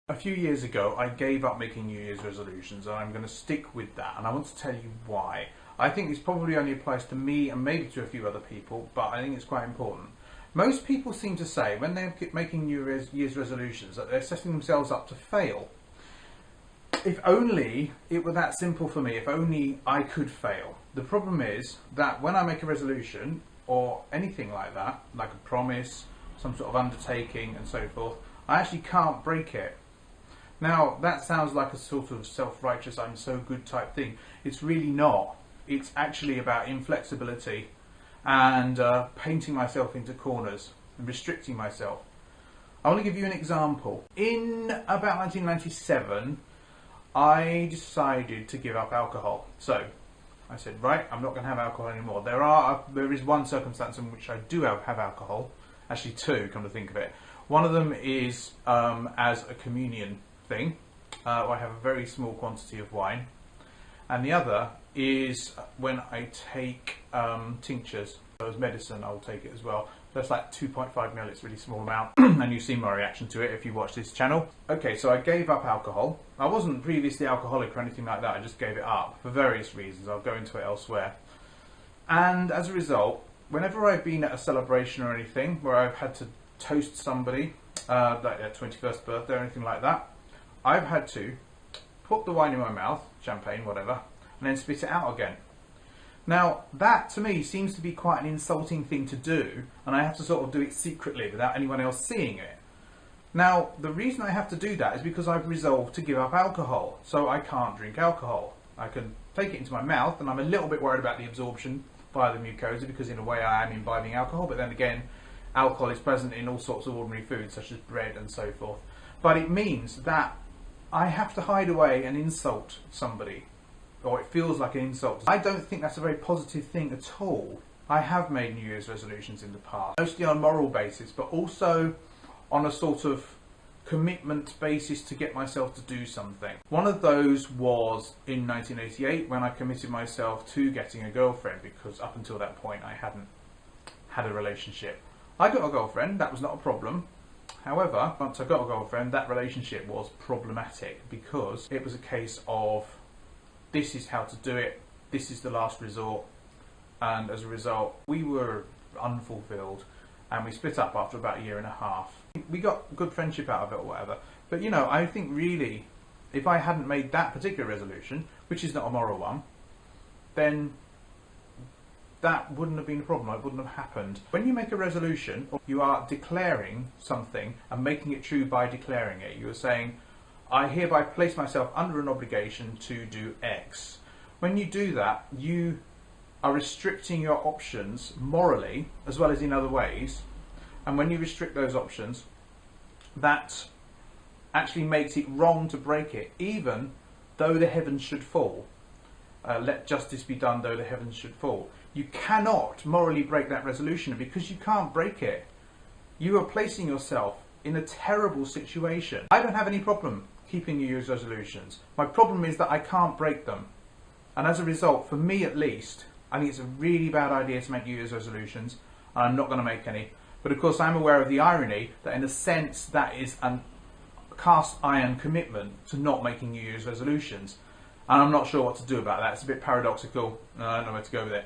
A few years ago, I gave up making New Year's resolutions, and I'm going to stick with that, and I want to tell you why. I think this probably only applies to me and maybe to a few other people, but I think it's quite important. Most people seem to say, when they're making New Year's resolutions, that they're setting themselves up to fail. If only it were that simple for me, if only I could fail. The problem is that when I make a resolution, or anything like that, like a promise, some sort of undertaking and so forth, I actually can't break it. Now, that sounds like a sort of self-righteous, I'm so good type thing. It's really not. It's actually about inflexibility and painting myself into corners and restricting myself. I want to give you an example. In about 1997, I decided to give up alcohol. So, I said, right, I'm not going to have alcohol anymore. There is one circumstance in which I do have alcohol. Actually two, come to think of it. One of them is as a communion thing. I have a very small quantity of wine, and the other is when I take tinctures. So as medicine, I'll take it as well. So it's like 2.5 ml, it's a really small amount, and you've seen my reaction to it if you watch this channel. Okay, so I gave up alcohol. I wasn't previously alcoholic or anything like that, I just gave it up for various reasons. I'll go into it elsewhere. And as a result, whenever I've been at a celebration or anything where I've had to toast somebody, like their 21st birthday or anything like that, I've had to put the wine in my mouth, champagne, whatever, and then spit it out again. Now, that to me seems to be quite an insulting thing to do, and I have to sort of do it secretly without anyone else seeing it. Now, the reason I have to do that is because I've resolved to give up alcohol, so I can't drink alcohol. I can take it into my mouth, and I'm a little bit worried about the absorption via the mucosa, because in a way I am imbibing alcohol, but then again, alcohol is present in all sorts of ordinary foods, such as bread and so forth. But it means that I have to hide away and insult somebody, or it feels like an insult. I don't think that's a very positive thing at all. I have made New Year's resolutions in the past, mostly on a moral basis, but also on a sort of commitment basis to get myself to do something. One of those was in 1988 when I committed myself to getting a girlfriend, because up until that point I hadn't had a relationship. I got a girlfriend, that was not a problem. However, once I got a girlfriend, that relationship was problematic because it was a case of this is how to do it, this is the last resort, and as a result we were unfulfilled and we split up after about a year and a half. We got good friendship out of it or whatever, but you know, I think really if I hadn't made that particular resolution, which is not a moral one, then that wouldn't have been a problem, it wouldn't have happened. When you make a resolution, you are declaring something and making it true by declaring it. You are saying, I hereby place myself under an obligation to do X. When you do that, you are restricting your options morally as well as in other ways, and when you restrict those options, that actually makes it wrong to break it, even though the heavens should fall. Let justice be done though the heavens should fall. You cannot morally break that resolution, because you can't break it. You are placing yourself in a terrible situation. I don't have any problem keeping New Year's resolutions. My problem is that I can't break them. And as a result, for me at least, I think it's a really bad idea to make New Year's resolutions, and I'm not going to make any. But of course I'm aware of the irony that in a sense that is a cast iron commitment to not making New Year's resolutions. And I'm not sure what to do about that. It's a bit paradoxical, and I don't know where to go with it.